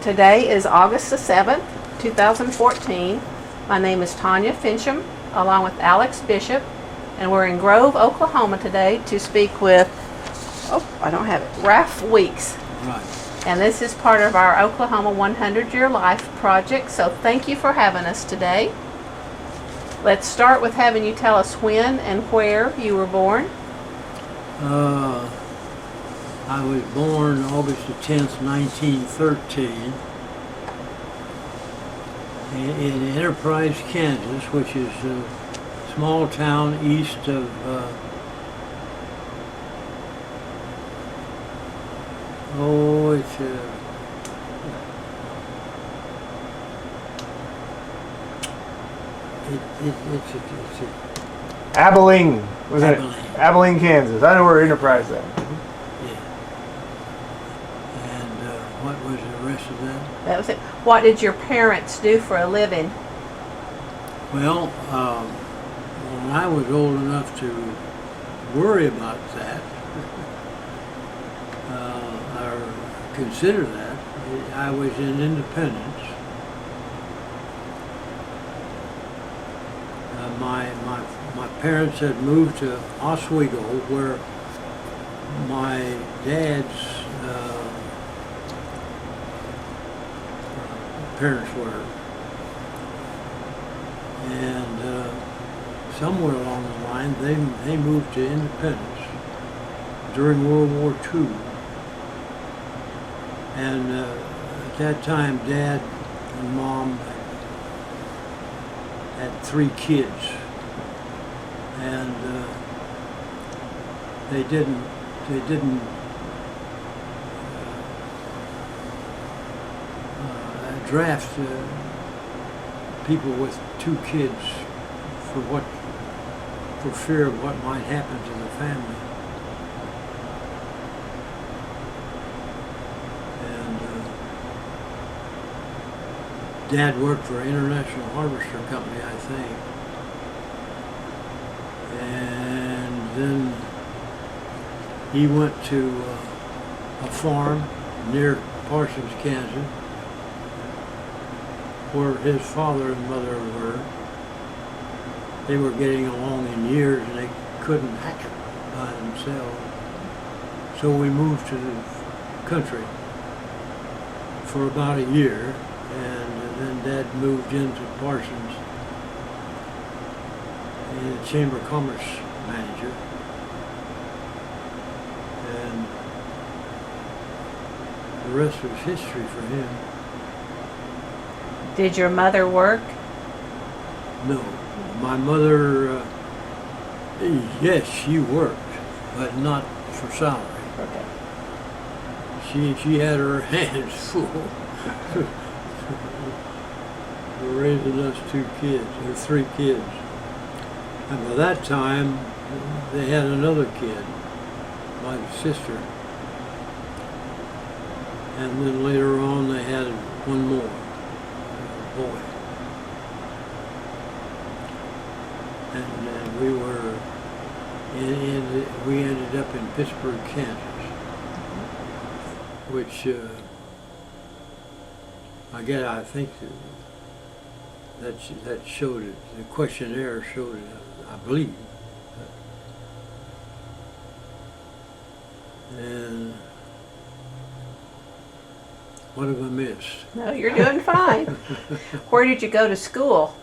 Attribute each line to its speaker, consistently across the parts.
Speaker 1: Today is August the 7th, 2014. My name is Tanya Finchum, along with Alex Bishop, and we're in Grove, Oklahoma today to speak with, Ralph Weeks.
Speaker 2: Right.
Speaker 1: And this is part of our Oklahoma 100-Year Life project, so thank you for having us today. Let's start with having you tell us when and where you were born.
Speaker 2: I was born August the 10th, 1913 in Enterprise, Kansas, which is a small town east of
Speaker 3: Abilene. Was
Speaker 2: Abilene.
Speaker 3: it Abilene, Kansas? I know where Enterprise is.
Speaker 2: Yeah. And what was the rest of that?
Speaker 1: That was it. What did your parents do for a living?
Speaker 2: Well, when I was old enough to worry about that, or consider that, I was in Independence. My parents had moved to Oswego, where my dad's parents were. And somewhere along the line, they moved to Independence during World War II. And at that time, Dad and Mom had 3 kids, and they didn't draft people with 2 kids for fear of what might happen to the family. And Dad worked for International Harvester Company, I think. And then he went to a farm near Parsons, Kansas, where his father and mother were. They were getting along in years and they couldn't act by themselves. So we moved to the country for about a year, and then Dad moved into Parsons as a Chamber of Commerce manager. And the rest was history for him.
Speaker 1: Did your mother work?
Speaker 2: No. My mother, yes, she worked, but not for salary.
Speaker 1: Okay.
Speaker 2: She had her hands full raising us 2 kids, or 3 kids. And by that time, they had another kid, my sister. And then later on, they had one more, a boy. And we ended up in Pittsburgh, Kansas, which I think that showed it. The questionnaire showed it, I believe. And what have I missed?
Speaker 1: No, you're doing fine. Where did you go to school?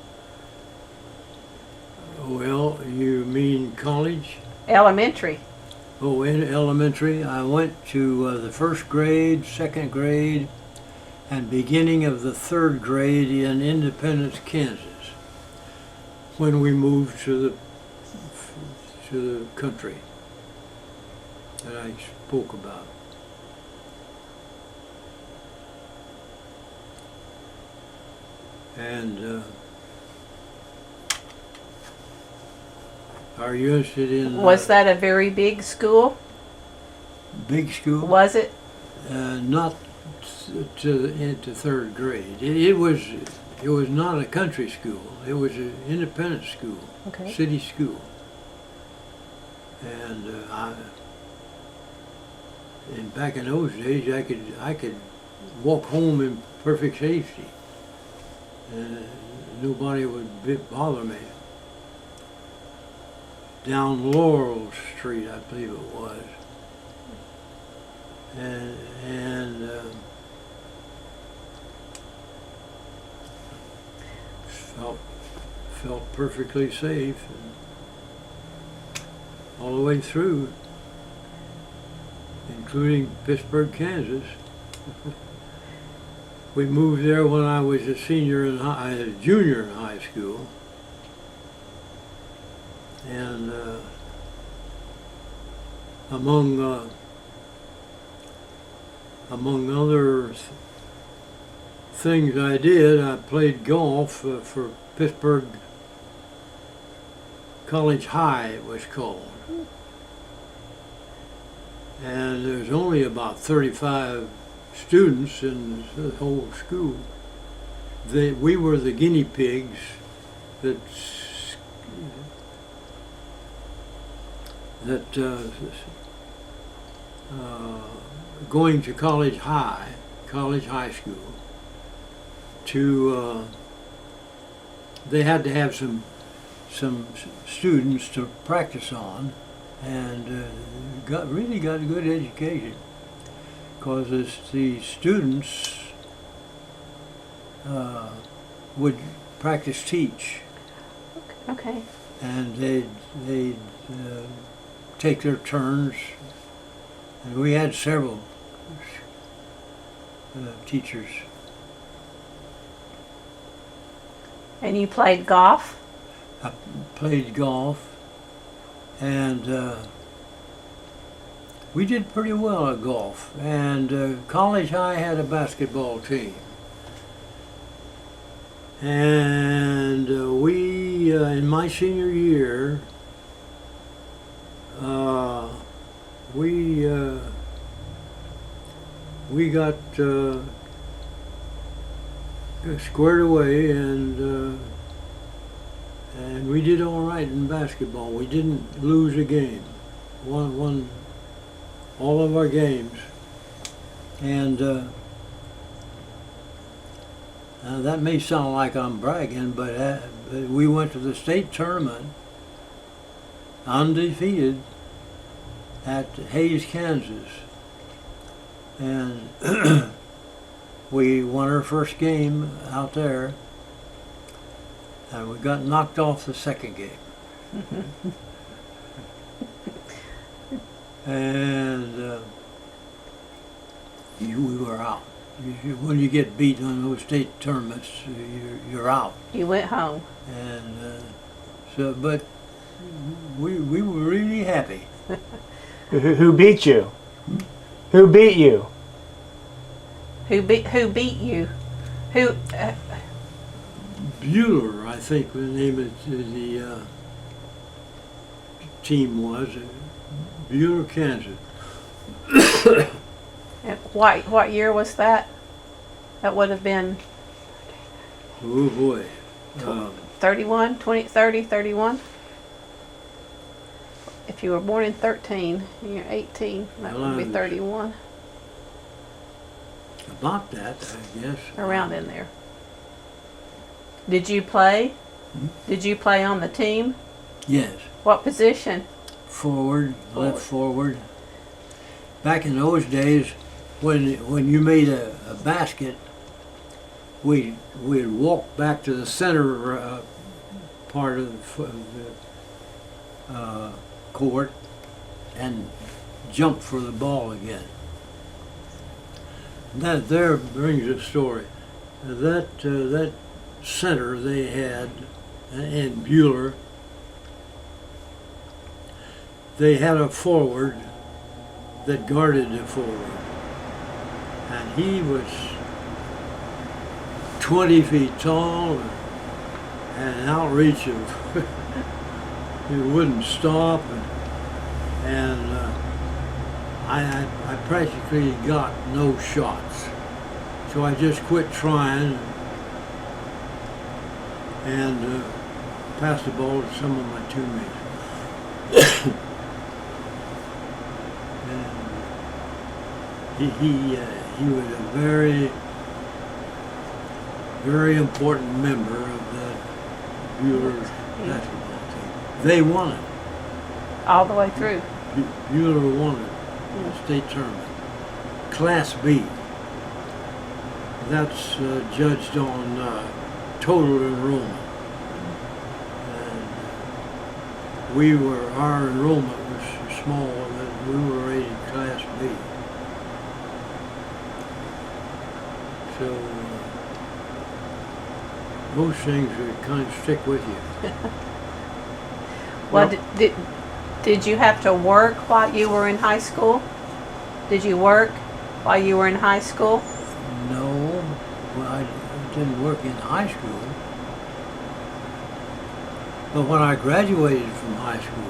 Speaker 2: Well, you mean college?
Speaker 1: Elementary.
Speaker 2: Oh, in elementary, I went to the 1st grade, 2nd grade, and beginning of the 3rd grade in Independence, Kansas, when we moved to the country that I spoke about. And are you interested in...
Speaker 1: Was that a very big school?
Speaker 2: Big school?
Speaker 1: Was it?
Speaker 2: Not into 3rd grade. It was not a country school. It was an independent school,
Speaker 1: Okay.
Speaker 2: city school. And back in those days, I could walk home perfect safety. And nobody would bother me. Down Laurel Street, I believe it was. And felt perfectly safe and all the way through, including Pittsburgh, Kansas. We moved there when I was a junior in high school, and among other things I did, I played golf for Pittsburgh College High, it was called. And there's only about 35 students in the whole school. We were the guinea pigs that going to college high school, to they had to have some students to practice on, and really got a good education, because the students would practice teach,
Speaker 1: Okay.
Speaker 2: and they'd take their turns, and we had several teachers.
Speaker 1: And you played golf?
Speaker 2: I played golf, and we did pretty well at golf. And College High had a basketball team. And we, in my senior year, we got squared away, and we did all right in basketball. We didn't lose a game. Won all of our games, and that may sound like I'm bragging, but we went to the state tournament undefeated at Hayes, Kansas, and we won our first game out there, and we got knocked off the second game. And we were out. When you get beat on those state tournaments, you're out.
Speaker 1: You went home.
Speaker 2: And but we were really happy.
Speaker 3: Who beat you? Who beat you?
Speaker 1: Who beat you? Who?
Speaker 2: Bueller, I think the name of the team was. Bueller, Kansas.
Speaker 1: And what year was that? That would have been
Speaker 2: Oh boy.
Speaker 1: 31, 20, 30, 31. If you were born in 13 and you're 18, that would be 31.
Speaker 2: About that, I guess.
Speaker 1: Around in there. Did you play?
Speaker 2: Hmm?
Speaker 1: Did you play on the team?
Speaker 2: Yes.
Speaker 1: What position?
Speaker 2: Forward, left forward. Back in those days, when you made a basket, we'd walk back to the center part of the court and jump for the ball again. That there brings a story. That center they had in Bueller, they had a forward that guarded the forward, and he was 20 feet tall and an outreach of he wouldn't stop, and I practically got no shots, so I just quit trying and passed the ball to some of my teammates. And he was a very very important member of the Bueller basketball team. They won it.
Speaker 1: All the way through.
Speaker 2: Bueller won it, the state tournament. Class B. That's judged on total enrollment. And our enrollment was small, that we were rated Class B. So those things would kind of stick with you.
Speaker 1: Well, did you have to work while you were in high school? Did you work while you were in high school?
Speaker 2: No, well, I didn't work in high school. But when I graduated from high school,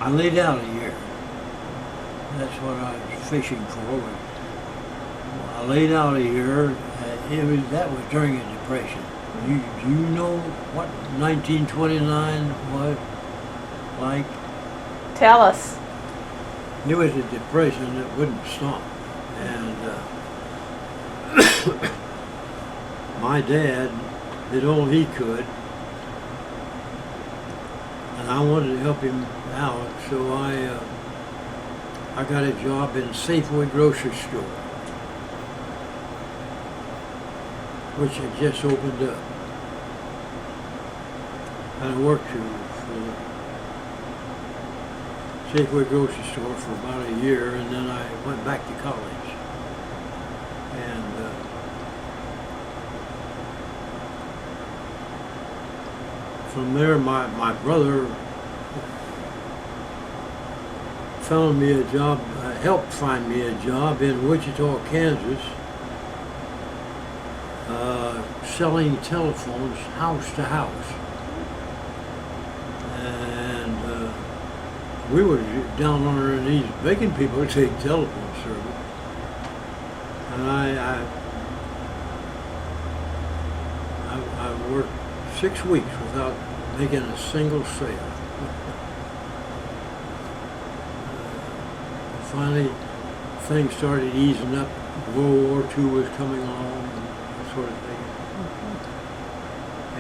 Speaker 2: I laid out a year. That's what I was fishing for. I laid out a year. That was during a depression. Do you know what 1929 was like?
Speaker 1: Tell us.
Speaker 2: It was a depression that wouldn't stop, and my dad did all he could, and I wanted to help him out, so I got a job in Safeway grocery store, which had just opened up. And I worked for the Safeway grocery store for about a year, and then I went back to college. And from there, my brother found me a job, helped find me a job in Wichita, Kansas, selling telephones house to house. And we were down on our knees begging people to take telephone service. And I worked 6 weeks without making a single sale. Finally, things started easing up. World War II was coming along, and that sort of thing.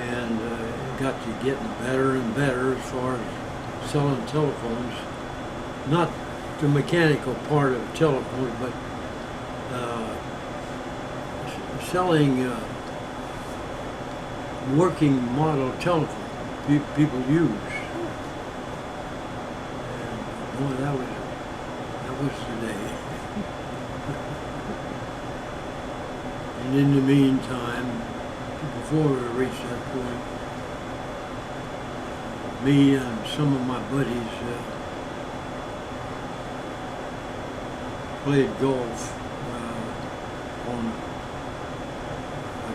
Speaker 2: And it got to getting better and better as far as selling telephones. Not the mechanical part of telephones, but selling working model telephone people use. And boy, that was the day. And in the meantime, before we reached that point, me and some of my buddies played golf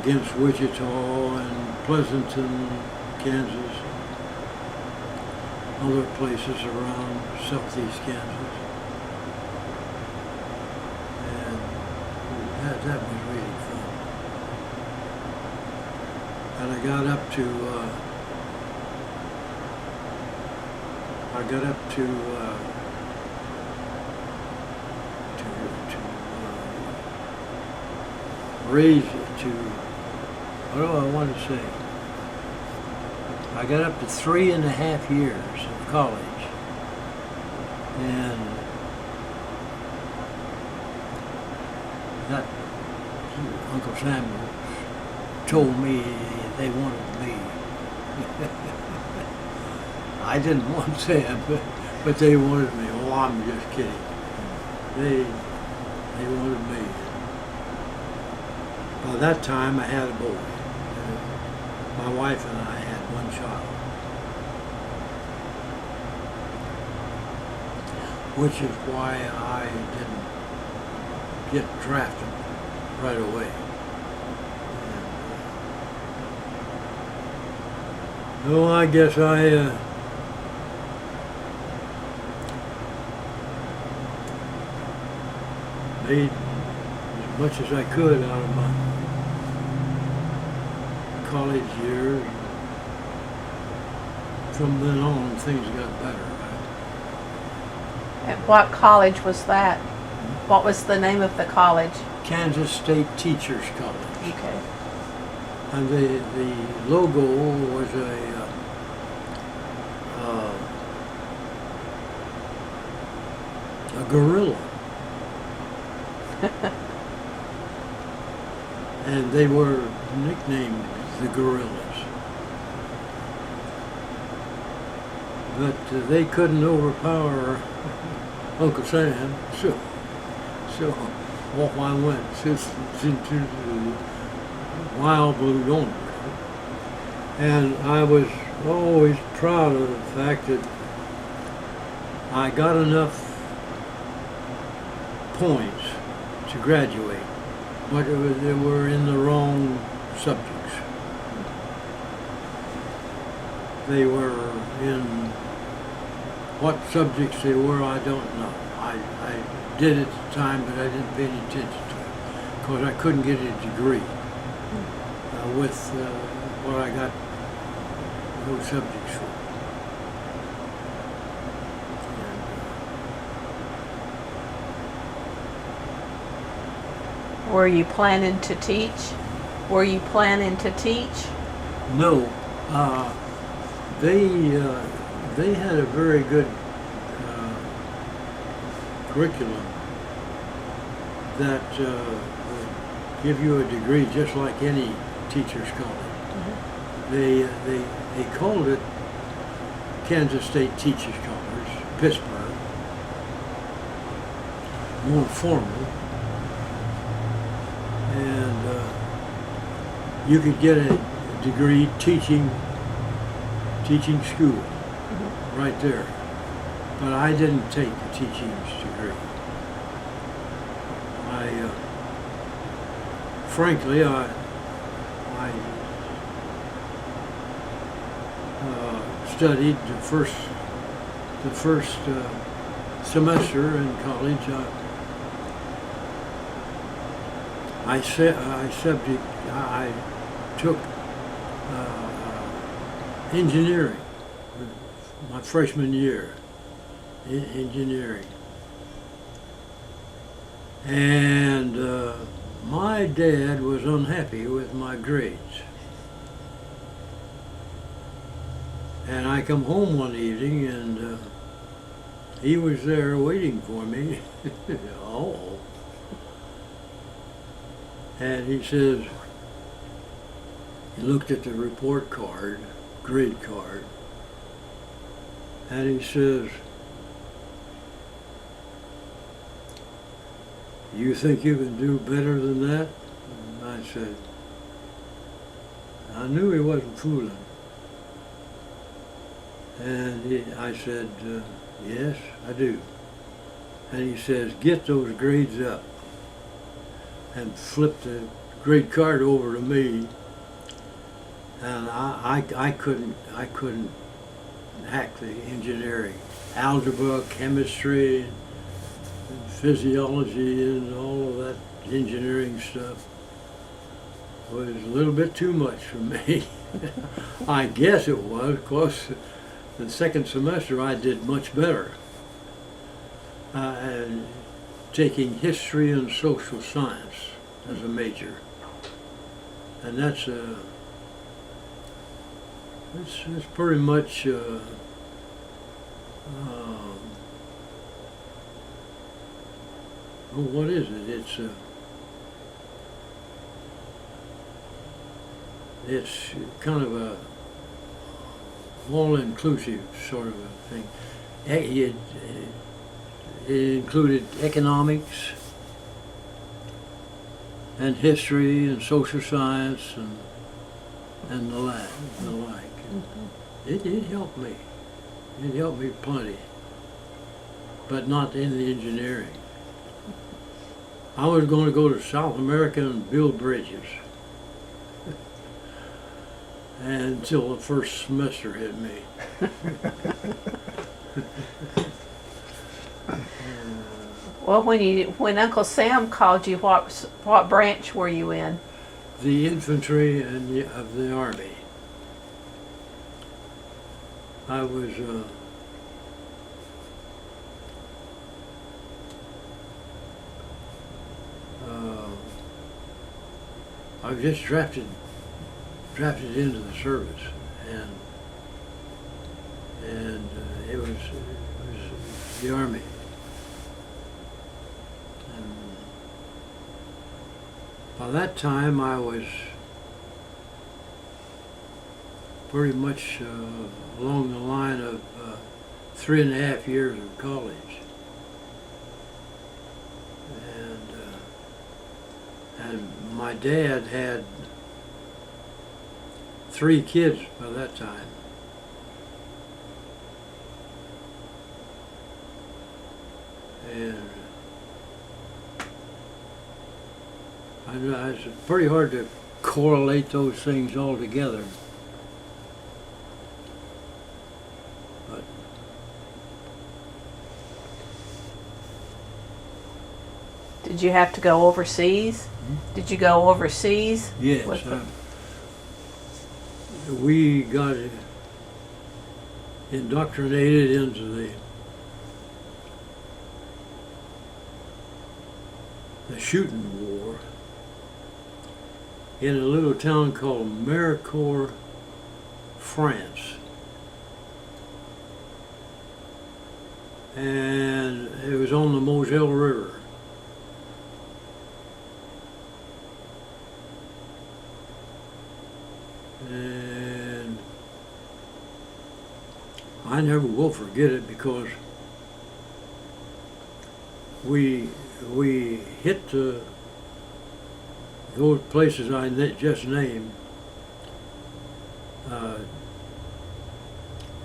Speaker 2: against Wichita and Pleasanton, Kansas, other places around southeast Kansas. That was really fun. And I got up to raise it to, what do I want to say? I got up to 3.5 years of college. And that Uncle Samuel told me they wanted me. I didn't want them, but they wanted me. Oh, I'm just kidding. They wanted me. By that time, I had a boy. My wife and I had one child, which is why I didn't get drafted right away. No, I guess I made as much as I could out of my college years. From then on, things got better.
Speaker 1: At what college was that? What was the name of the college?
Speaker 2: Kansas State Teachers College.
Speaker 1: Okay.
Speaker 2: And the logo was a gorilla. And they were nicknamed the Gorillas. But they couldn't overpower Uncle Sam, so off I went into the wild blue yonder. And I was always proud of the fact that I got enough points to graduate, but they were in the wrong subjects. They were in what subjects they were, I don't know. I did at the time, but I didn't pay any attention to it because I couldn't get a degree with what I got those subjects for.
Speaker 1: Were you planning to teach? Were you planning to teach?
Speaker 2: No, they had a very good curriculum that would give you a degree just like any teacher's college. They called it Kansas State Teachers College, Pittsburgh, more formal, and you could get a degree teaching school right there. But I didn't take the teaching degree. Frankly, I studied the first semester in college. I took engineering my freshman year. Engineering. And my dad was unhappy with my grades. And I come home one evening and he was there waiting for me. Oh. And he says, he looked at the report card, grade card, and he says, "You think you can do better than that?" And I said, I knew he wasn't fooling. And I said, yes, I do. And he says, get those grades up. And flipped the grade card over to me. And I couldn't hack the engineering. Algebra, chemistry, and physiology and all of that engineering stuff was a little bit too much for me. I guess it was, because the second semester I did much better. And taking history and social science as a major. And that's it's pretty much well, what is it? It's kind of a all-inclusive sort of a thing. It included economics and history and social science and the like. Mm-hmm. It helped me. It helped me plenty, but not in the engineering. I was going to go to South America and build bridges until the first semester hit me.
Speaker 1: Well, when Uncle Sam called you, what branch were you in?
Speaker 2: the infantry of the Army. I was I was just drafted into the service, and it was the Army. And by that time, I was pretty much along the line of 3.5 years of college. And my dad had 3 kids by that time. And I know it's pretty hard to correlate those things all together. But
Speaker 1: Did you have to go overseas? Did you go overseas?
Speaker 2: yes,
Speaker 1: with the-
Speaker 2: we got indoctrinated into the shooting war in a little town called Maricourt, France. And it was on the Moselle River. And I never will forget it because we hit those places I just named. The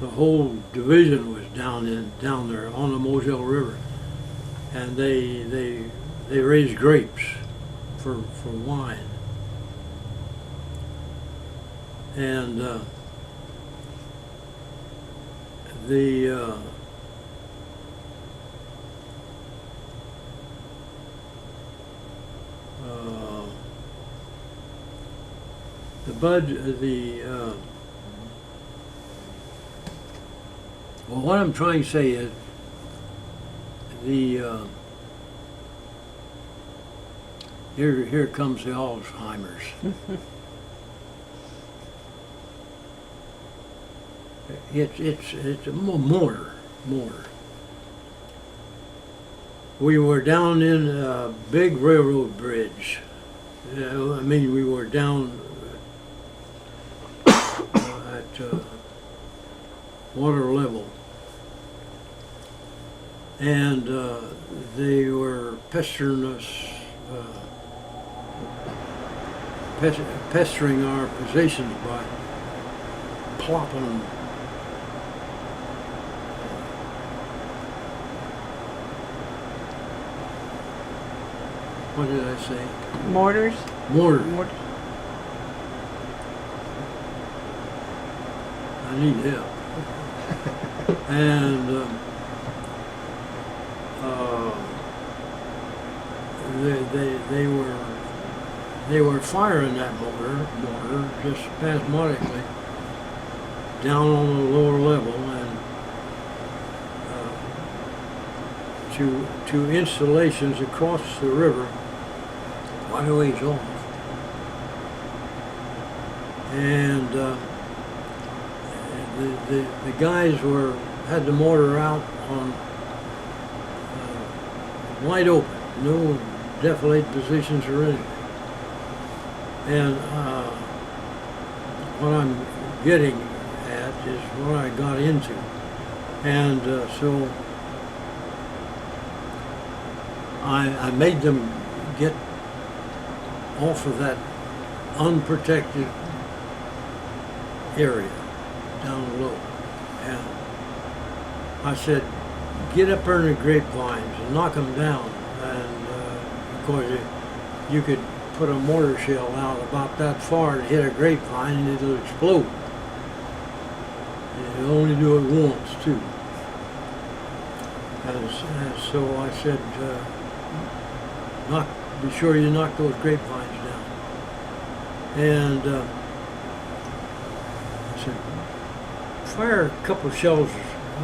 Speaker 2: whole division was down there on the Moselle River, and they raised grapes for wine. And well, what I'm trying to say is here comes the Alzheimer's. It's a mortar. We were down in a big railroad bridge. I mean, we were down at water level, and they were pestering us, pestering our positions by plopping what did I say?
Speaker 1: Mortars?
Speaker 2: Mortar.
Speaker 1: Mortars.
Speaker 2: I need help. And they were firing that mortar just spasmodically down on the lower level and to installations across the river quite a ways off. And the guys had the mortar out on wide open, no defilade positions or anything. And what I'm getting at is what I got into. And so I made them get off of that unprotected area down low. And I said, get up there in the grapevines and knock them down. And of course, you could put a mortar shell out about that far and hit a grapevine and it'll explode. And you only do it once, too. And so I said, be sure you knock those grapevines down. And I said, fire a couple of shells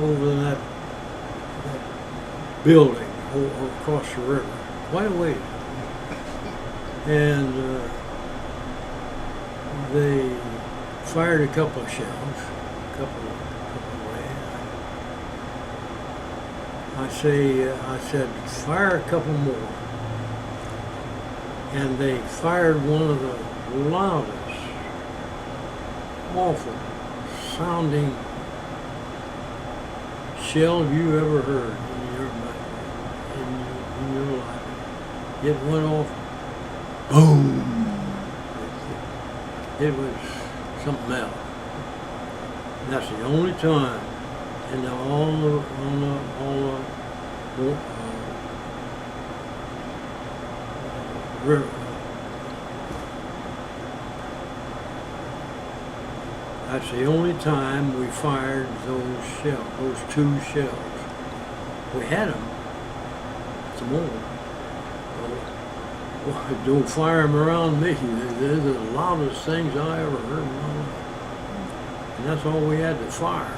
Speaker 2: over in that building across the river, quite a ways. And they fired a couple of shells, couple away. I said, fire a couple more. And they fired one of the loudest, awful sounding shell you ever heard in your life. It went off, boom. It was something else. And that's the only time in all the river. That's the only time we fired those shells, those two shells. We had them, some more. Well, don't fire them around me. They're the loudest things I ever heard in my life. And that's all we had to fire.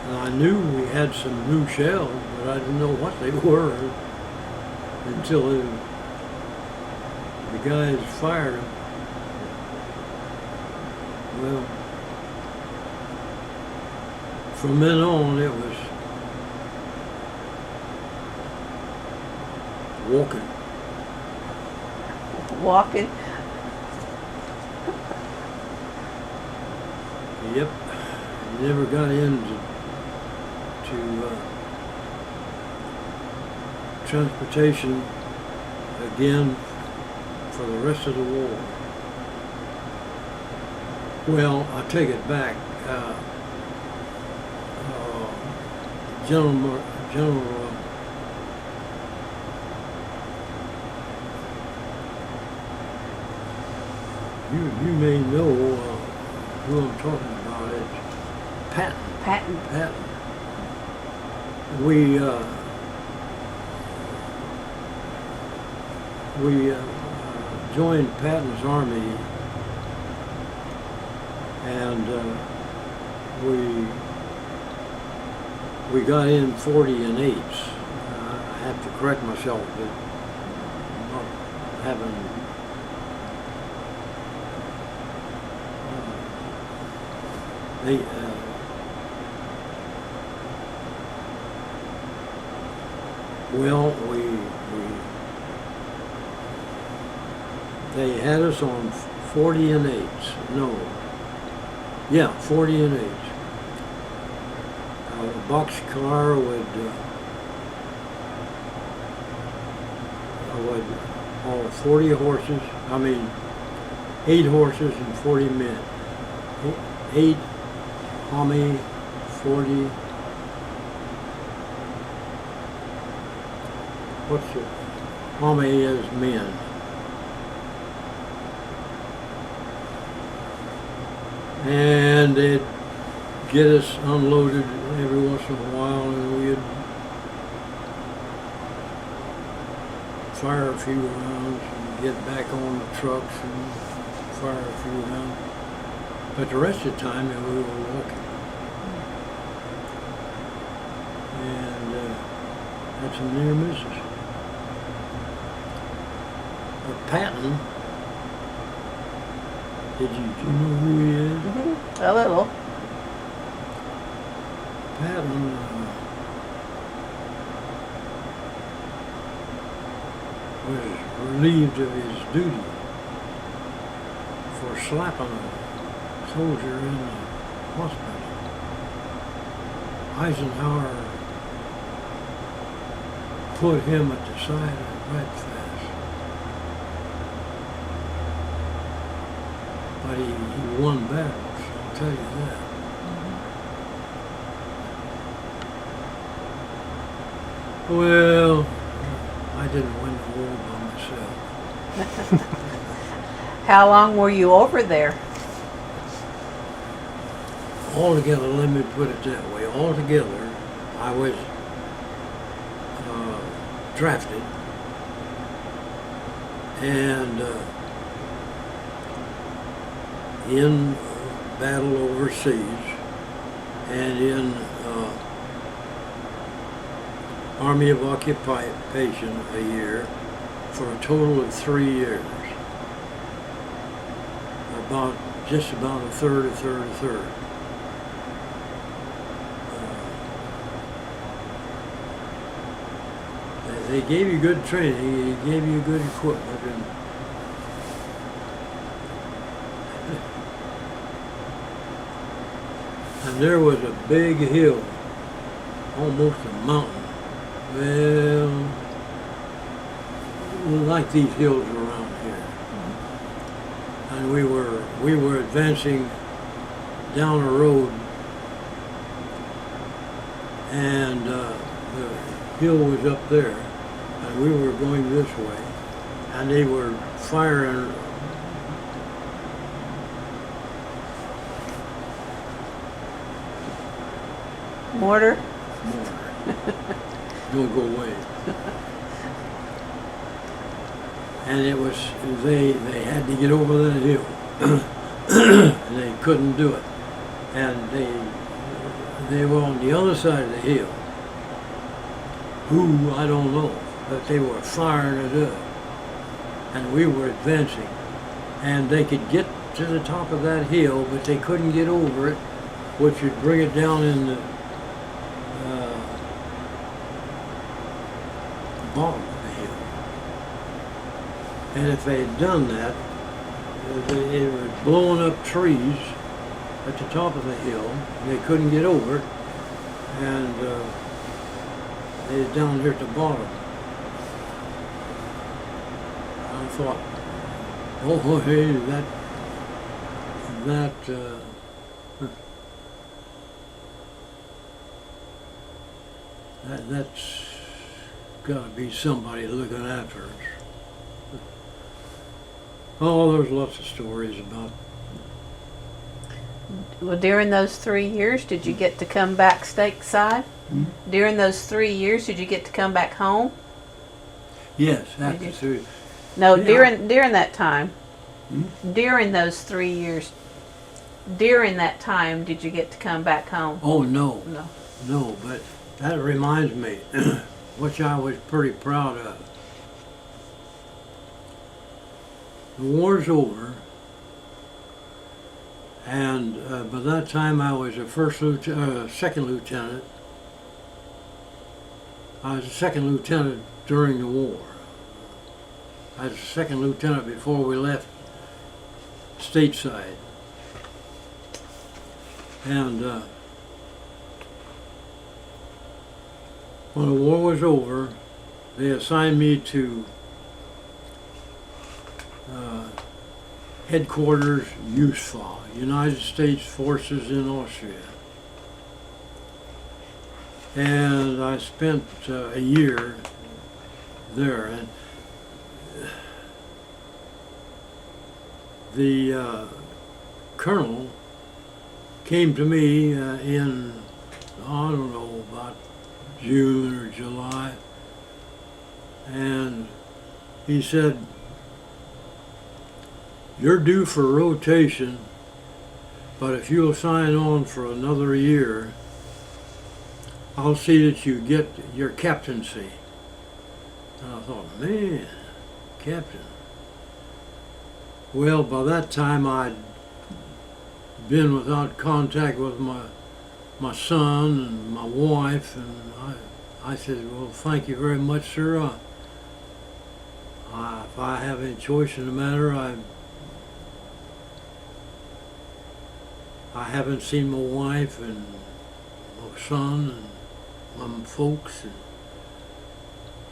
Speaker 2: And I knew we had some new shells, but I didn't know what they were until the guys fired them. Well, from then on, it was walking.
Speaker 1: Walking.
Speaker 2: Yep. Never got into transportation again for the rest of the war. Well, I take it back. General, you may know who I'm talking about. It's Patton. We joined Patton's army, and we got in 40 and 8s. I have to correct myself, but not having they had us on 40 and 8s. No. Yeah, 40 and 8s. A boxcar would haul 40 horses. 8 horses and 40 men. 8 Tommy, 40. What's it? Tommy is men. And they'd get us unloaded every once in a while, and we'd fire a few rounds and get back on the trucks and fire a few rounds. But the rest of the time we were walking. And had some near misses. But Patton, do you know who he is?
Speaker 1: Mm-hmm. A little.
Speaker 2: Patton was relieved of his duty for slapping a soldier in the hospital. Eisenhower put him at the side of right fast. But he won battles, I'll tell you that. Mm-hmm. Well, I didn't win the war by myself.
Speaker 1: How long were you over there?
Speaker 2: Altogether, let me put it that way, altogether, I was drafted And in battle overseas and in Army of Occupation a year for a total of 3 years. Just about a third. They gave you good training, they gave you good equipment, and there was a big hill, almost a mountain. Well, like these hills around here. And we were advancing down a road, and the hill was up there, and we were going this way, and they were firing
Speaker 1: Mortar?
Speaker 2: Don't go away. And it was, they had to get over that hill. And they couldn't do it. And they were on the other side of the hill. Who, I don't know, but they were firing it up. And we were advancing. And they could get to the top of that hill, but they couldn't get over it, which would bring it down in the bottom of the hill. And if they had done that, it was blowing up trees at the top of the hill, and they couldn't get over it, and they were down here at the bottom. I thought, oh, hey, that's got to be somebody looking after us. Oh, there's lots of stories about.
Speaker 1: Well, during those 3 years, did you get to come back stateside?
Speaker 2: Hmm?
Speaker 1: During those 3 years, did you get to come back home?
Speaker 2: Yes, after
Speaker 1: you?
Speaker 2: 3.
Speaker 1: No,
Speaker 2: Yeah.
Speaker 1: during that time.
Speaker 2: Hmm?
Speaker 1: During those 3 years, during that time, did you get to come back home?
Speaker 2: Oh no,
Speaker 1: No.
Speaker 2: no, but that reminds me, which I was pretty proud of. The war's over, and by that time I was a second lieutenant. I was a second lieutenant during the war. I was a second lieutenant before we left stateside. And when the war was over, they assigned me to headquarters USFA, United States Forces in Austria. And I spent a year there. And the colonel came to me in, I don't know, about June or July, and he said, "You're due for rotation, but if you'll sign on for another year, I'll see that you get your captaincy." And I thought, man, captain. Well, by that time I'd been without contact with my son and my wife, and I said, "Well, thank you very much, sir. If I have any choice in the matter, I haven't seen my wife and my son and my folks, and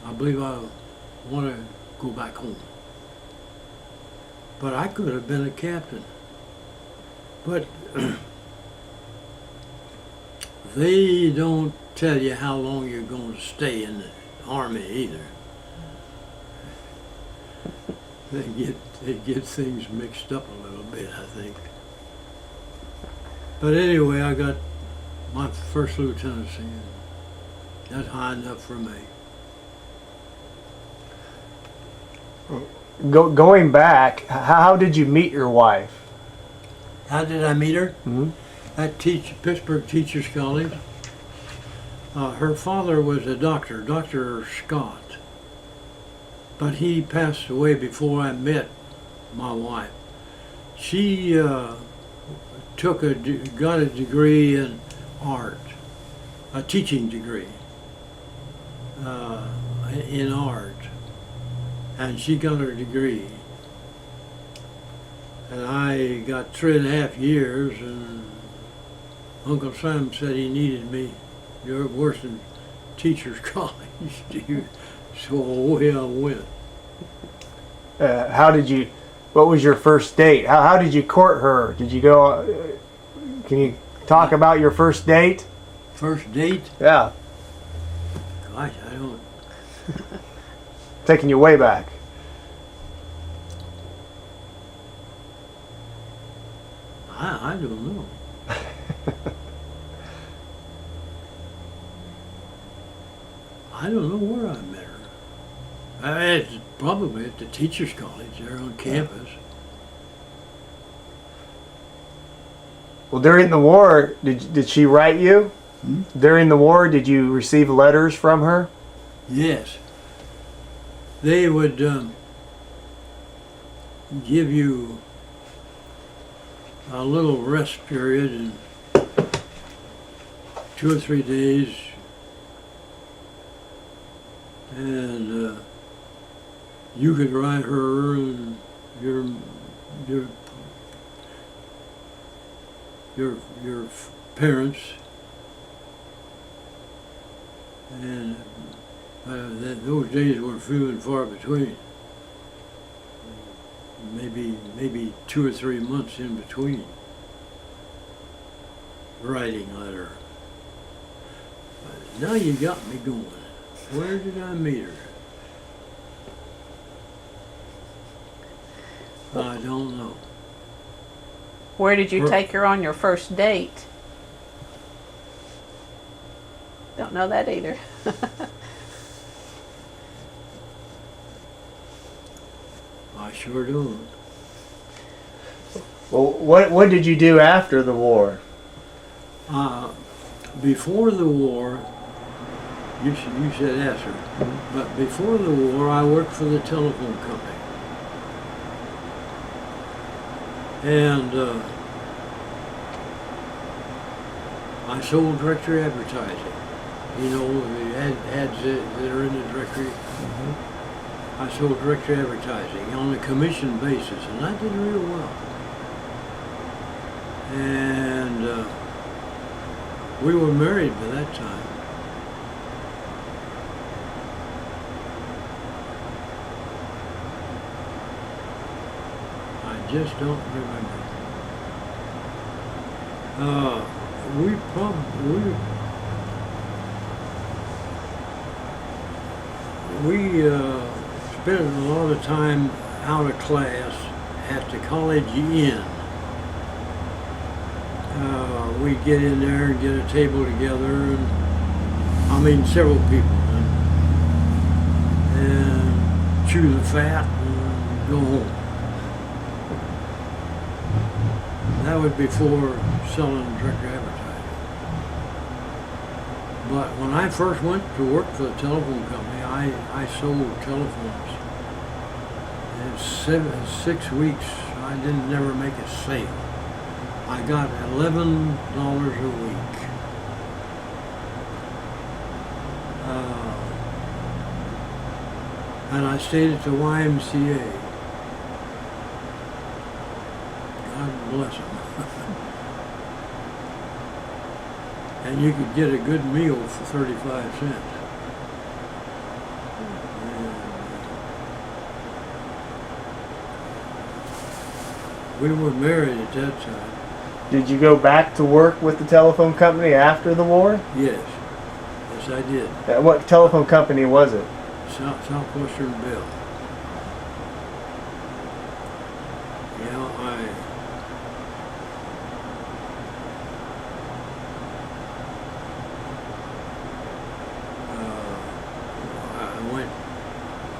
Speaker 2: I believe I want to go back home." But I could have been a captain. But they don't tell you how long you're going to stay in the Army either. They get things mixed up a little bit, I think. But anyway, I got my first lieutenancy, and that's high enough for me.
Speaker 3: Going back, how did you meet your wife?
Speaker 2: How did I meet her?
Speaker 3: Mhm.
Speaker 2: At Pittsburgh Teachers College. Her father was a doctor, Dr. Scott, but he passed away before I met my wife. She got a degree in art, a teaching degree in art, and she got her degree. And I got 3.5 years, and Uncle Sam said he needed me. You're worse than teachers' college. So away I went.
Speaker 3: What was your first date? How did you court her? Did you go, can you talk about your first date?
Speaker 2: First date?
Speaker 3: Yeah,
Speaker 2: Gosh, I don't.
Speaker 3: taking you way back.
Speaker 2: I don't know. I don't know where I met her. It's probably at the teachers' college there on campus.
Speaker 3: Well, during the war, did she write you?
Speaker 2: Hmm?
Speaker 3: During the war, did you receive letters from her?
Speaker 2: Yes. They would give you a little rest period in 2 or 3 days, and you could write her and your parents, and those days were few and far between. Maybe 2 or 3 months in between writing letter. But now you got me going. Where did I meet her? I don't know.
Speaker 1: Where did you take her on your first date? Don't know that either.
Speaker 2: I sure don't.
Speaker 3: Well, what did you do after the war?
Speaker 2: Before the war, you said after, but before the war, I worked for the telephone company. And I sold directory advertising. You know, the ads that are in the directory.
Speaker 3: Mm-hmm.
Speaker 2: I sold directory advertising on a commission basis, and I did real well. And we were married by that time. I just don't remember. We spent a lot of time out of class at the College Inn. We'd get in there and get a table together, and several people, and chew the fat and go home. That was before selling directory advertising. But when I first went to work for the telephone company, I sold telephones. In 6 weeks, I didn't never make a sale. I got $11 a week. And I stayed at the YMCA. God bless them. And you could get a good meal for 35 cents. And we were married at that time.
Speaker 3: Did you go back to work with the telephone company after the war?
Speaker 2: Yes. Yes, I did.
Speaker 3: What telephone company was it?
Speaker 2: Southwestern Bell. Yeah, I went,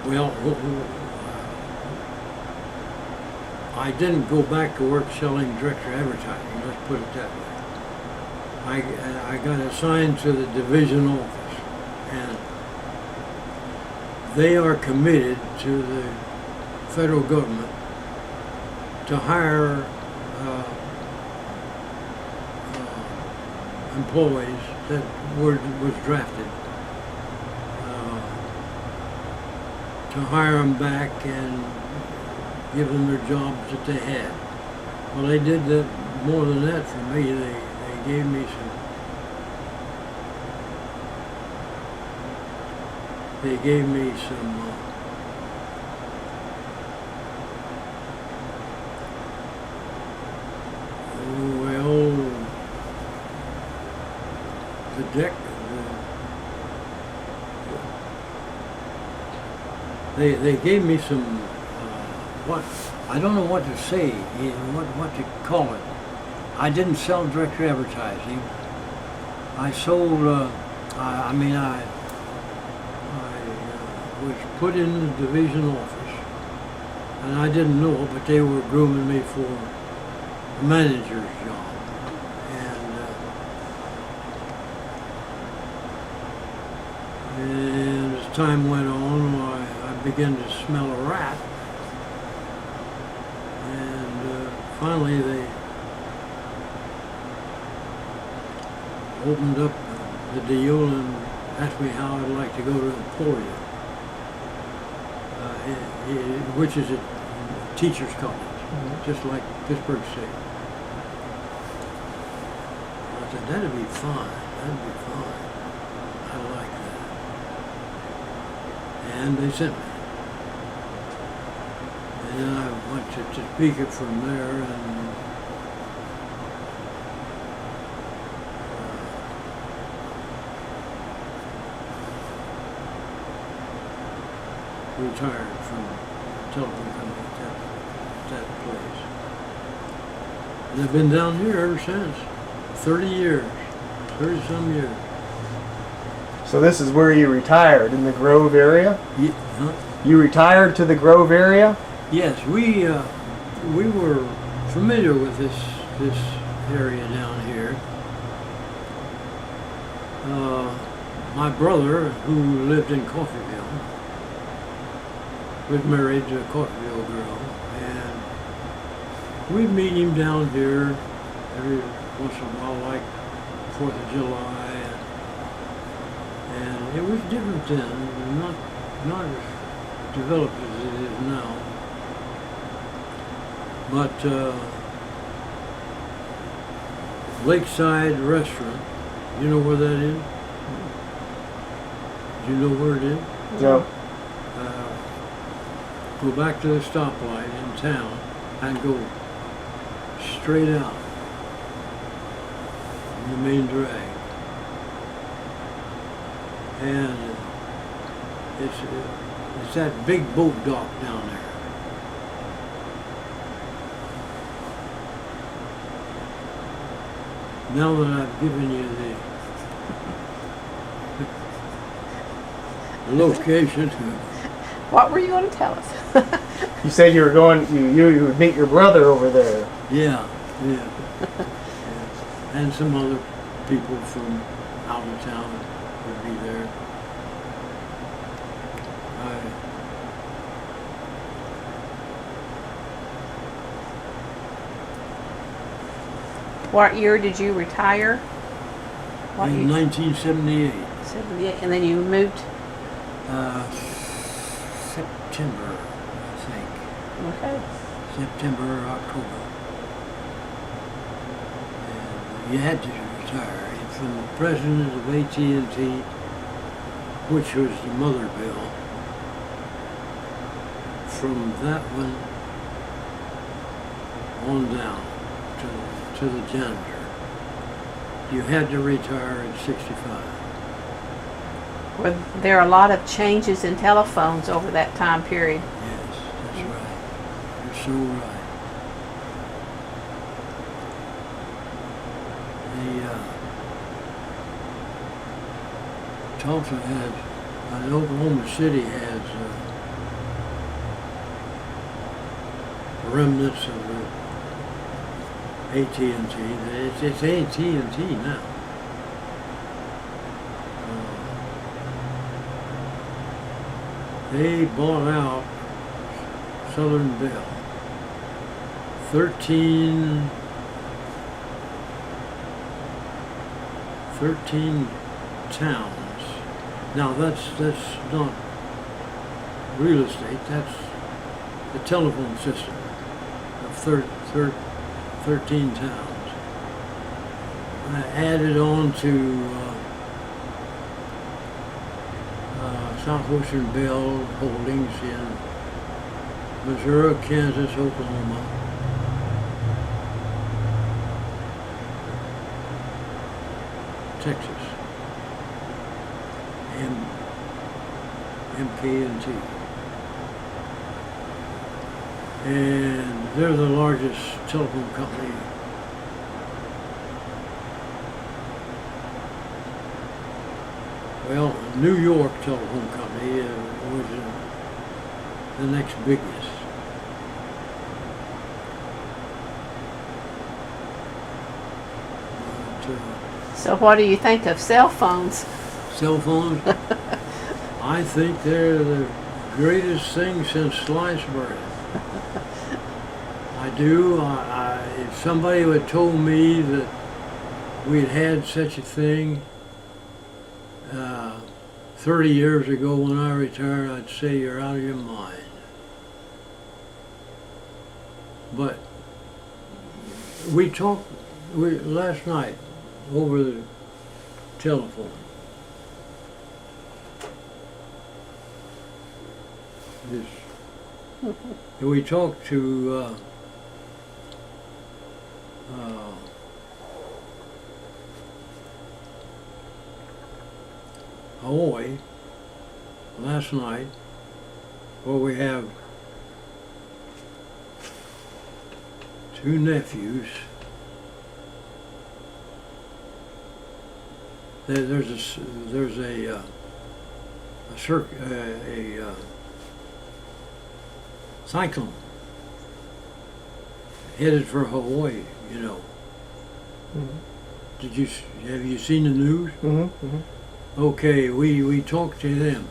Speaker 2: well, I didn't go back to work selling director advertising, let's put it that way. I got assigned to the division office, and they are committed to the federal government to hire employees that was drafted, to hire them back and give them their jobs that they had. Well, they did that more than that for me. They gave me some. They gave me some. The deck. They gave me some. What I don't know what to say. What to call it. I didn't sell direct advertising. I sold. I was put in the division office, and I didn't know it, but they were grooming me for a manager's job. And as time went on, I began to smell a rat. And finally they opened up the deal and asked me how I'd like to go to Emporia, which is a teacher's college, just like Pittsburgh State. I said, that'd be fine, that'd be fine. I like that. And they sent me. And then I went to Topeka from there, and retired from the telephone company at that place. And I've been down here ever since. 30 years, 30-some years.
Speaker 3: So this is where you retired, in the Grove area?
Speaker 2: Yeah, huh?
Speaker 3: You retired to the Grove area?
Speaker 2: Yes, we were familiar with this area down here. My brother, who lived in Coffeyville, was married to a Coffeyville girl, and we'd meet him down here every once in a while, like 4th of July, and it was different then, not as developed as it is now. But Lakeside Restaurant, you know where that is? Do you know where it is?
Speaker 3: No.
Speaker 2: Go back to the stoplight in town and go straight out in the main drag. And it's that big boat dock down there. Now that I've given you the location,
Speaker 1: What were you going to tell us?
Speaker 3: You said you were going, you would meet your brother over there.
Speaker 2: yeah. And some other people from out of town would be there.
Speaker 1: What year did you retire? What
Speaker 2: In
Speaker 1: year?
Speaker 2: 1978,
Speaker 1: 78, and then you moved.
Speaker 2: September, I think.
Speaker 1: Okay.
Speaker 2: September or October. And you had to retire. And from the president of AT&T, which was the mother bill, from that one on down to the janitor, you had to retire at 65.
Speaker 1: Were there a lot of changes in telephones over that time period?
Speaker 2: Yes, that's right. You're so right. Tulsa has, Oklahoma City has remnants of the AT&T. It's AT&T now. They bought out Southern Bell. 13 towns. Now that's not real estate, that's the telephone system of 13 towns. Added on to Southwestern Bell Holdings in Missouri, Kansas, Oklahoma, Texas, and MK&T. And they're the largest telephone company well, New York Telephone Company was the next biggest. But,
Speaker 1: So what do you think of cell phones?
Speaker 2: cell phones, I think they're the greatest thing since sliced bread. I do. If somebody had told me that we'd had such a thing 30 years ago when I retired, I'd say you're out of your mind. But we talked last night over the telephone. And we talked to Hawaii last night, where we have two nephews. There's a cyclone headed for Hawaii. You know.
Speaker 3: Mm-hmm.
Speaker 2: Have you seen the news?
Speaker 3: Mm-hmm. Mm-hmm.
Speaker 2: Okay, we talked to them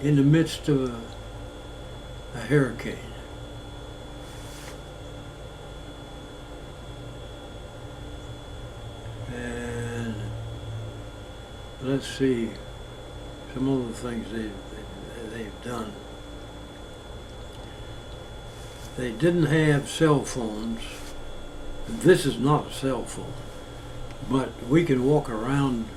Speaker 2: in the midst of a hurricane. And let's see some of the things they've done. They didn't have cell phones. This is not a cell phone, but we can walk around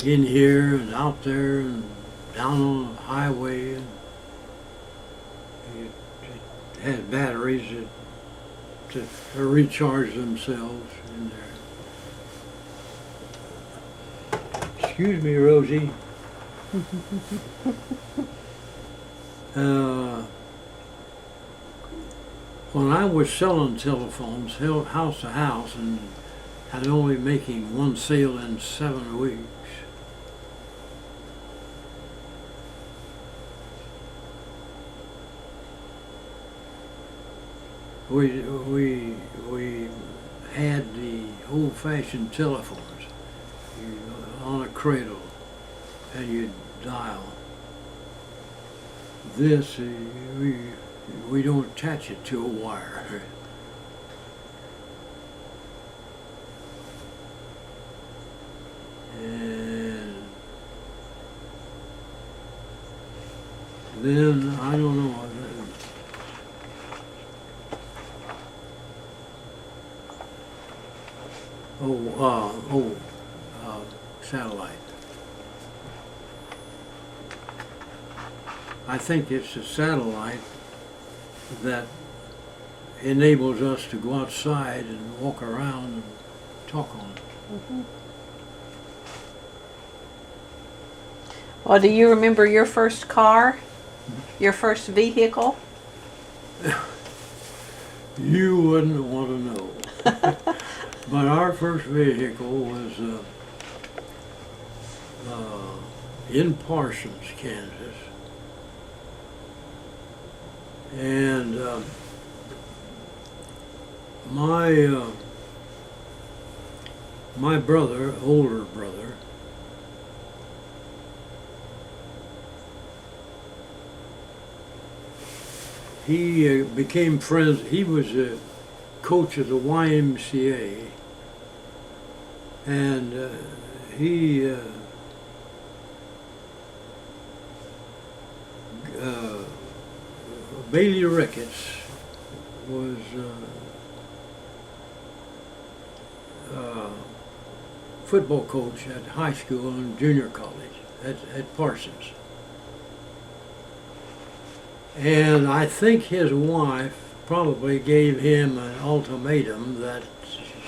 Speaker 2: in here and out there and down on the highway, and it has batteries to recharge themselves in there. Excuse me, Rosie. When I was selling telephones house to house and had only making one sale in 7 weeks, we had the old-fashioned telephones on a cradle, and you'd dial. This we don't attach it to a wire. And then I don't know. Satellite. I think it's a satellite that enables us to go outside and walk around and talk on it.
Speaker 1: Mm-hmm. Well, do you remember your first car? Your first vehicle?
Speaker 2: You wouldn't want to know. But our first vehicle was in Parsons, Kansas. And my my brother, older brother, he became friends. He was a coach of the YMCA, and he Bailey Ricketts was football coach at high school and junior college at Parsons. And I think his wife probably gave him an ultimatum that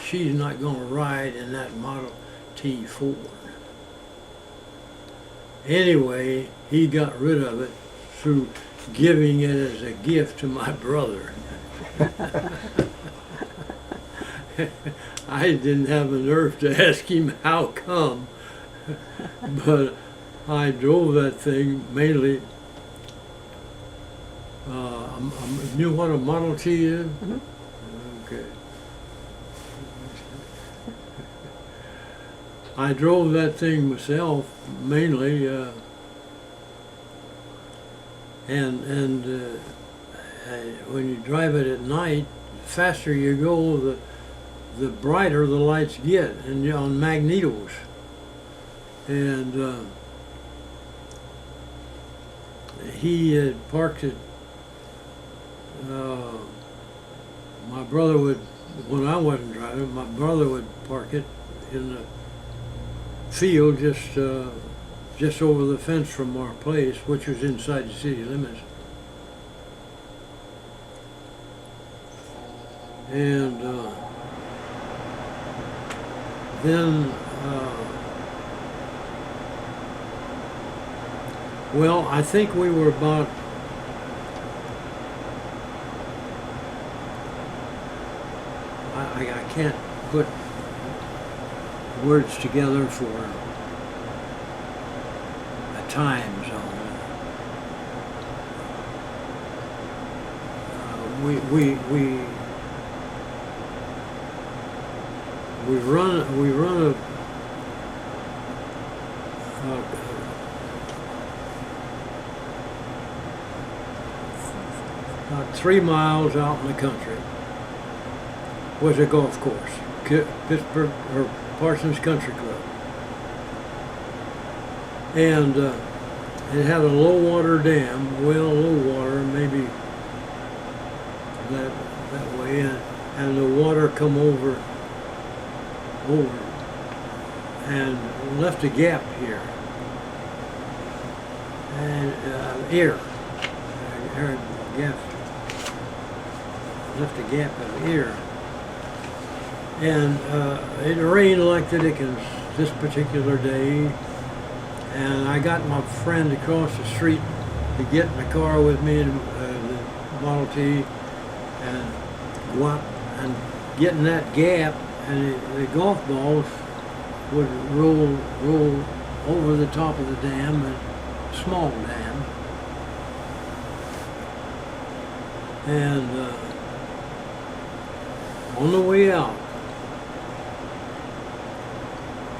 Speaker 2: she's not going to ride in that Model T Ford. Anyway, he got rid of it through giving it as a gift to my brother. I didn't have the nerve to ask him how come, but I drove that thing mainly. You know what a Model T is?
Speaker 1: Mhm.
Speaker 2: Okay. I drove that thing myself mainly, and when you drive it at night, the faster you go, the brighter the lights get, and you're on magnetos. And he had parked it. My brother would, when I wasn't driving, my brother would park it in the field just over the fence from our place, which was inside the city limits. And then, well, I think we were about I can't put words together for a time zone. We run about 3 miles out in the country was a golf course, Pittsburgh or Parsons Country Club, and it had a low water dam, well low water, maybe that way, and the water come over and left a gap here, and air gap, left a gap of air. And it rained like the dickens this particular day, and I got my friend across the street to get in the car with me in the Model T and go out and get in that gap, and the golf balls would roll over the top of the dam, a small dam, and on the way out,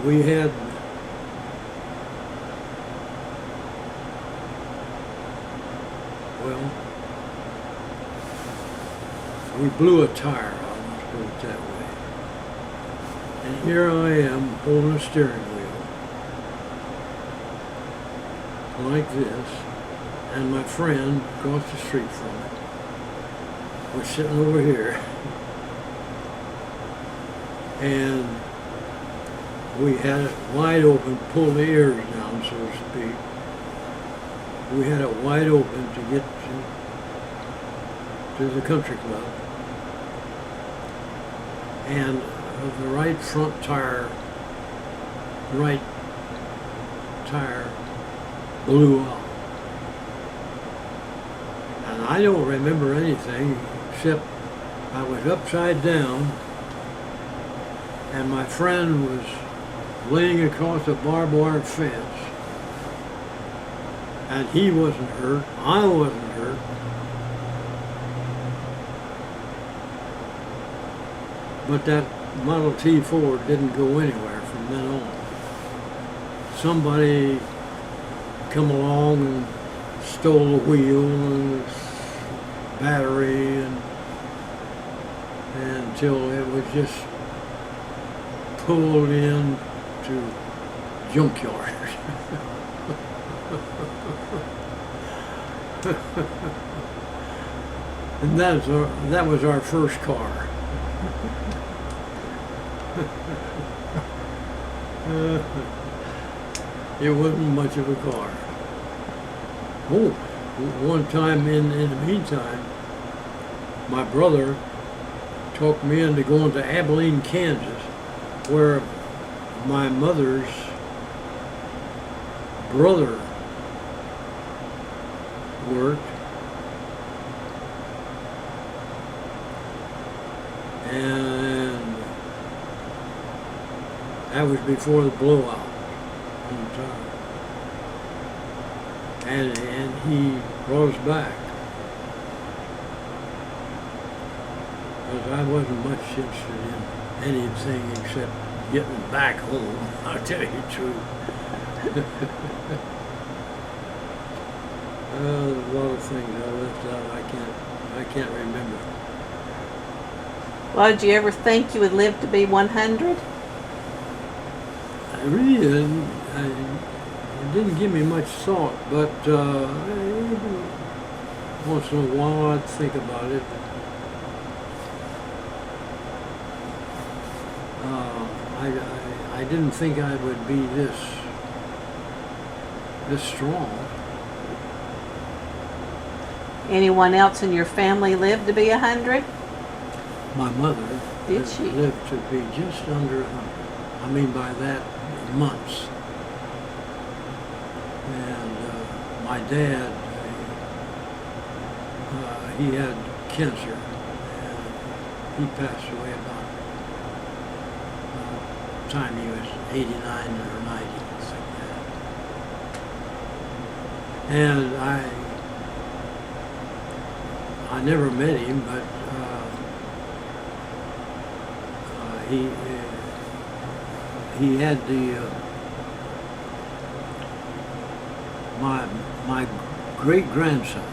Speaker 2: we had we blew a tire out, let's put it that way. And here I am holding a steering wheel like this, and my friend across the street from it was sitting over here, and we had it wide open, pull the ears down, so to speak. We had it wide open to get to the country club. And the right front tire, blew out. And I don't remember anything except I was upside down, and my friend was laying across a barbed wire fence, and he wasn't hurt, I wasn't hurt, But that Model T Ford didn't go anywhere from then on. Somebody come along and stole a wheel and battery and until it was just pulled in to junkyard. And that was our first car. It wasn't much of a car. Oh, one time in the meantime, my brother talked me into going to Abilene, Kansas, where my mother's brother worked. And that was before the blowout on the tire. And he brought us back. Because I wasn't much interested in anything except getting back home, I'll tell you the truth. There's a lot of things I left out I can't remember.
Speaker 1: Well, did you ever think you would live to be 100?
Speaker 2: I really didn't. It didn't give me much thought, but once in a while I'd think about it. I didn't think I would be this strong.
Speaker 1: Anyone else in your family lived to be 100?
Speaker 2: My mother
Speaker 1: Did she?
Speaker 2: lived to be just under 100. I mean by that, months. And my dad, he had cancer, and he passed away about the time he was 89 or 90, something like that. And I never met him, but he had my great grandson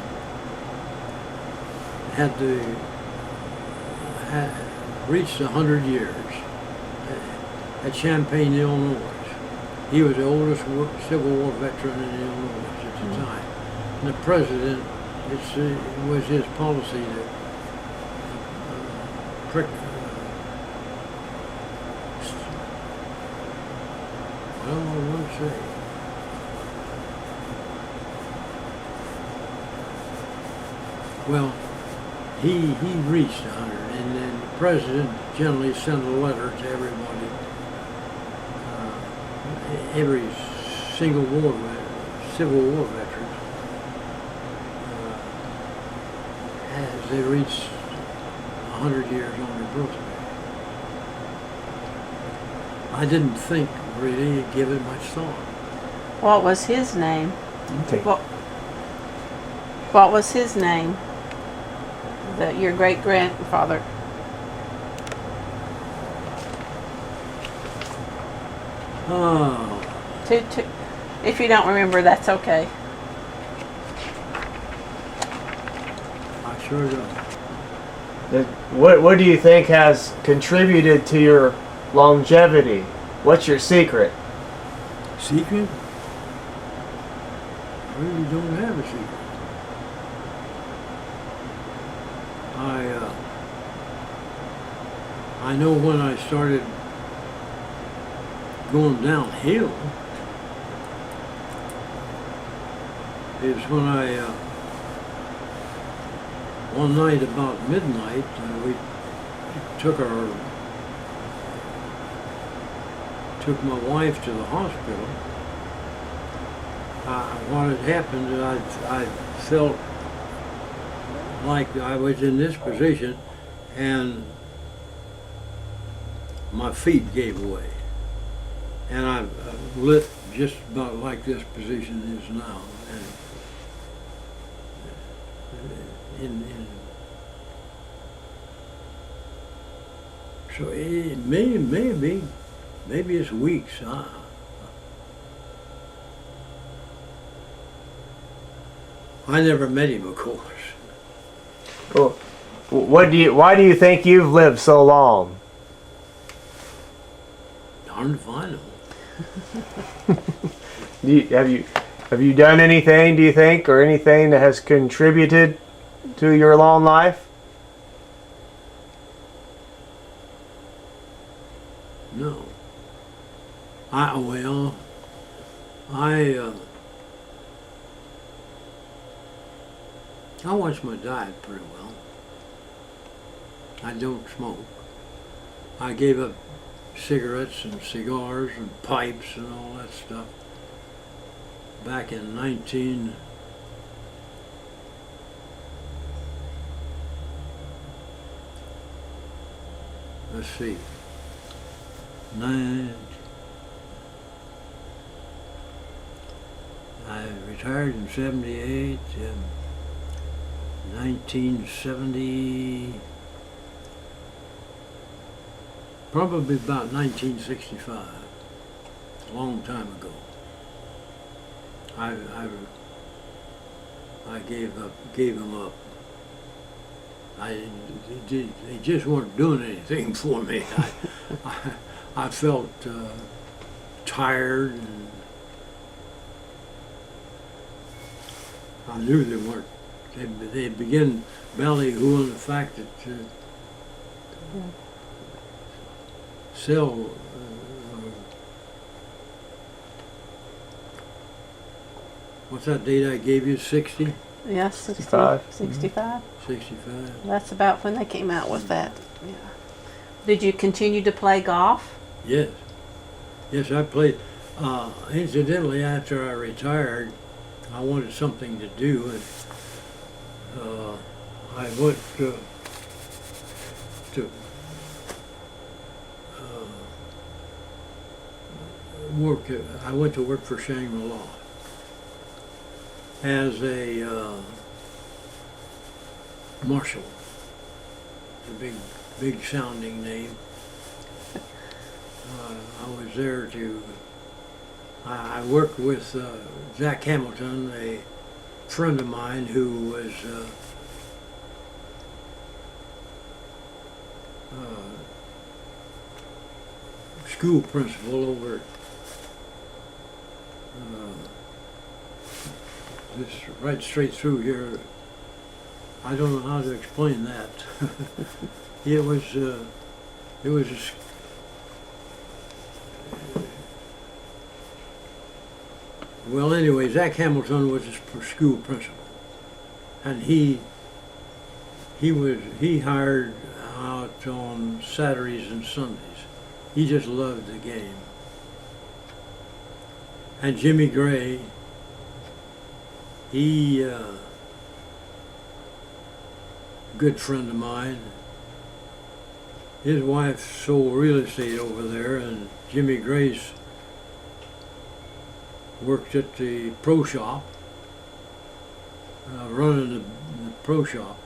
Speaker 2: had reached 100 years at Champaign, Illinois. He was the oldest Civil War veteran in Illinois at the time. And the president, it was his policy to well, I want to say. Well, he reached 100, and then the president generally sent a letter to everybody, every single Civil War veteran, as they reached 100 years on their birthday. I didn't think really give it much thought.
Speaker 1: What was his name?
Speaker 3: Okay.
Speaker 1: What was his name? Your great grandfather.
Speaker 2: Oh,
Speaker 1: If you don't remember, that's okay.
Speaker 2: I sure don't.
Speaker 3: What do you think has contributed to your longevity? What's your secret?
Speaker 2: Secret? I really don't have a secret. I know when I started going downhill is when one night about midnight, we took my wife to the hospital. What had happened, I felt like I was in this position and my feet gave way. And I lit just about like this position is now. And in So maybe it's weeks. I never met him, of course.
Speaker 3: Well, why do you think you've lived so long?
Speaker 2: Darn if I know.
Speaker 3: Have you done anything, do you think, or anything that has contributed to your long life?
Speaker 2: No. I watch my diet pretty well. I don't smoke. I gave up cigarettes and cigars and pipes and all that stuff back in 19. Let's see. I retired in 78, 1970, probably about 1965, a long time ago. I gave them up. They just weren't doing anything for me. I felt tired, and I knew they weren't. They began ballyhooing the fact that sell what's that date I gave you? 60?
Speaker 1: Yes,
Speaker 3: 65.
Speaker 1: 65.
Speaker 2: 65.
Speaker 1: That's about when they came out with that. Yeah. Did you continue to play golf?
Speaker 2: Yes. Yes, I played. Incidentally, after I retired, I wanted something to do, and I went to work. I went to work for Shangri-La as a marshal. It's a big sounding name. I was there to. I worked with Jack Hamilton, a friend of mine who was school principal over this right straight through here. I don't know how to explain that. It was well, anyway, Zach Hamilton was a school principal, and he hired out on Saturdays and Sundays. He just loved the game. And Jimmy Gray, he good friend of mine. His wife sold real estate over there, and Jimmy Gray's worked at the pro shop, running the pro shop.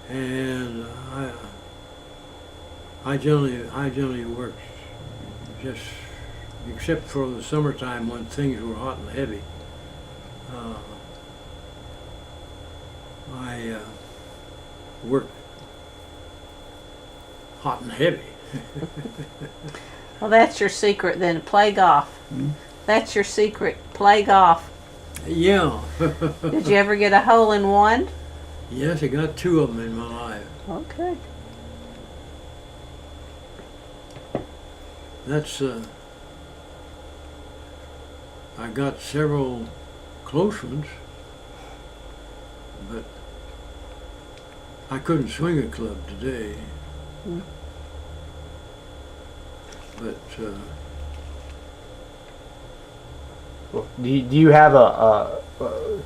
Speaker 2: And I generally worked just, except for the summertime when things were hot and heavy. I worked hot and heavy.
Speaker 1: Well, that's your secret then. Play golf.
Speaker 2: Hmm?
Speaker 1: That's your secret. Play golf.
Speaker 2: Yeah.
Speaker 1: Did you ever get a hole in one?
Speaker 2: Yes, I got 2 of them in my life.
Speaker 1: Okay.
Speaker 2: That's I got several close ones, but I couldn't swing a club today.
Speaker 1: Mm.
Speaker 2: But
Speaker 3: Do you have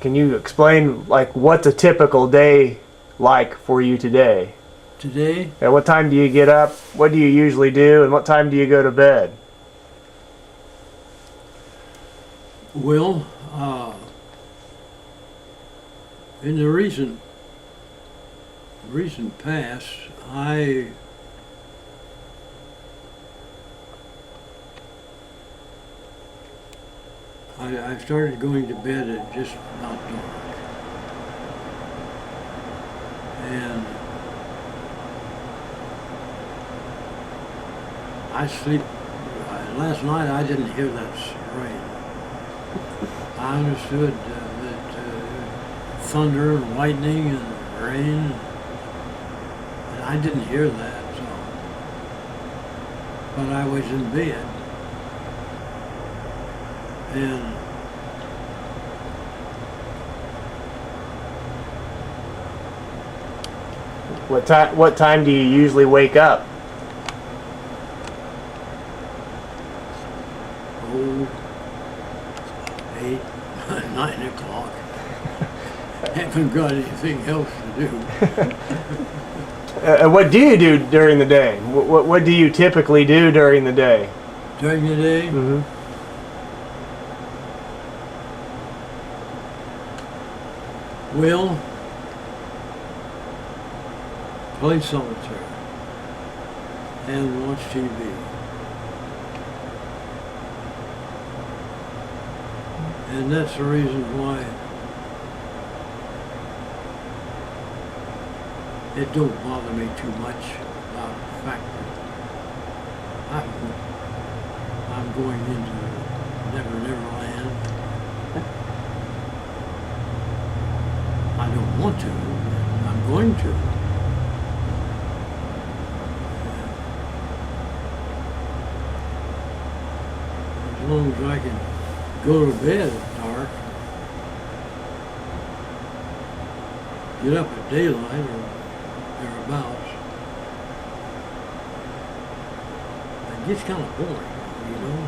Speaker 3: can you explain like what's a typical day like for you today?
Speaker 2: today,
Speaker 3: And what time do you get up? What do you usually do? And what time do you go to bed?
Speaker 2: well, In the recent past, I started going to bed at just about dark. And I sleep, last night I didn't hear that rain. I understood that thunder and lightning and rain, and I didn't hear that, so. But I was in bed. And
Speaker 3: What time do you usually wake up?
Speaker 2: oh, 8, 9 o'clock. Haven't got anything else to do.
Speaker 3: What do you do during the day? What do you typically do during the day?
Speaker 2: During the day,
Speaker 3: Mm-hmm.
Speaker 2: well, play solitaire and watch TV. And that's the reason why it don't bother me too much about the fact that I'm going into Never Land. I don't want to, but I'm going to. As long as I can go to bed at dark, get up at daylight or thereabouts, it gets kind of boring, you know?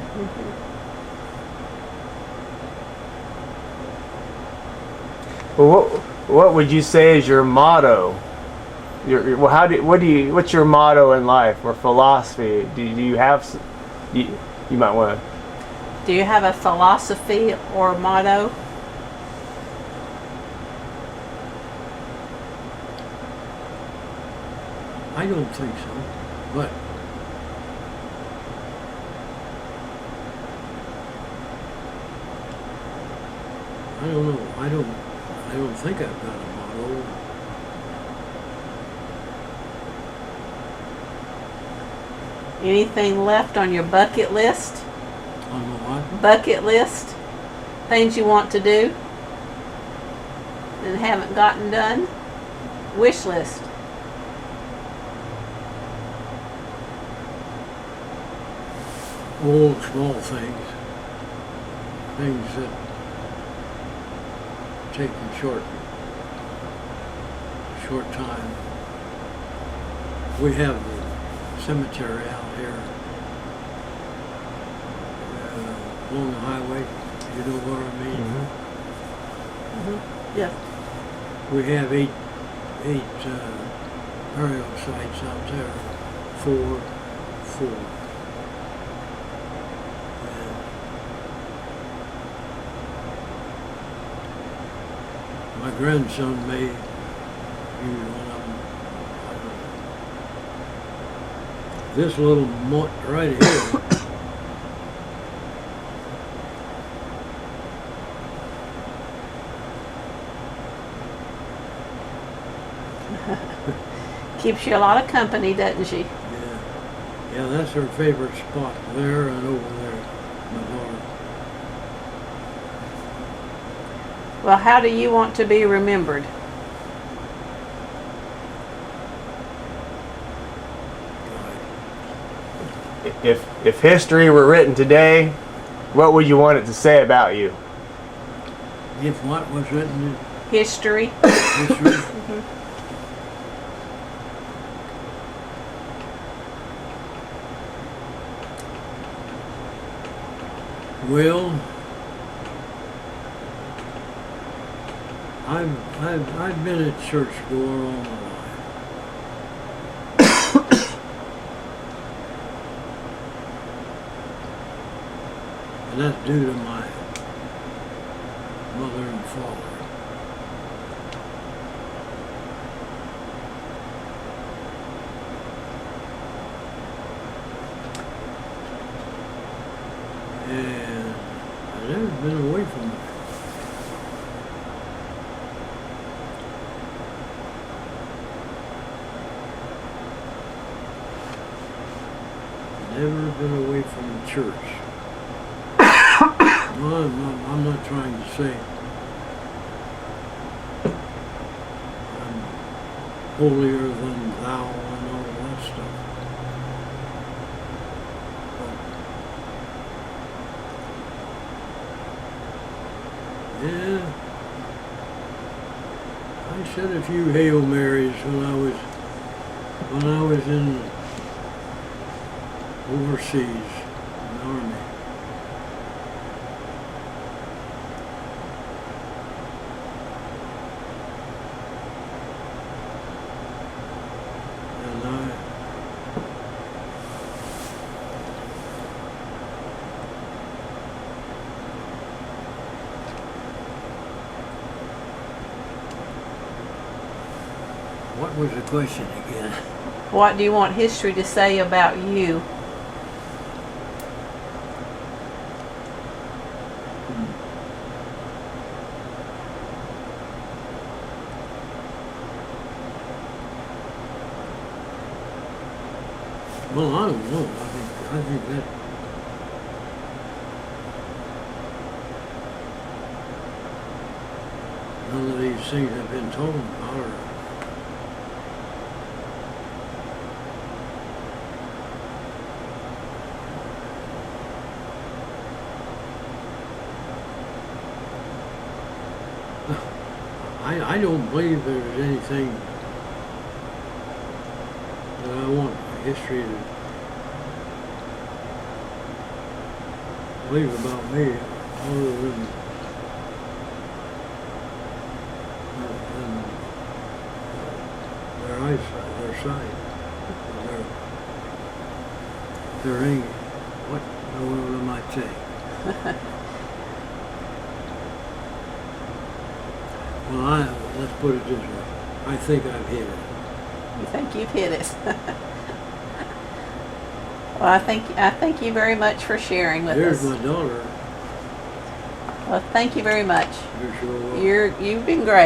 Speaker 3: Well, what would you say is your motto? What's your motto in life or philosophy? Do you have? You might want to.
Speaker 1: Do you have a philosophy or motto?
Speaker 2: I don't think so, but I don't know. I don't think I've got a motto.
Speaker 1: Anything left on your bucket list?
Speaker 2: On the what?
Speaker 1: Bucket list? Things you want to do and haven't gotten done? Wish list.
Speaker 2: Old small things. Things that take a short time. We have the cemetery out here along the highway. You know what I mean?
Speaker 3: Mm-hmm.
Speaker 1: Yeah.
Speaker 2: We have eight burial sites out there. Four. And my grandson may use one of them. This little mutt right here.
Speaker 1: Keeps you a lot of company, doesn't she?
Speaker 2: Yeah, that's her favorite spot, there and over there, my daughter.
Speaker 1: Well, how do you want to be remembered?
Speaker 3: If history were written today, what would you want it to say about you?
Speaker 2: If what was written in
Speaker 1: History.
Speaker 2: history? Well, I've been a church goer all my life. And that's due to my mother and father. been away from it. Never been away from the church. No, I'm not trying to say I'm holier than thou and all that stuff. But, yeah, I said a few Hail Marys when I was in overseas in the Army. And what was the question again?
Speaker 1: What do you want history to say about you?
Speaker 2: Well, I don't know. I think that none of these things have been told about her. I don't believe there's anything that I want history to believe about me other than their eyesight, their sight, their English. What am I saying? Well, let's put it this way. I think I've hit it.
Speaker 1: You think you've hit it? Well, I thank you very much for sharing with
Speaker 2: There's
Speaker 1: us.
Speaker 2: my daughter.
Speaker 1: Well, thank you very much.
Speaker 2: You're sure welcome.
Speaker 1: You've been great.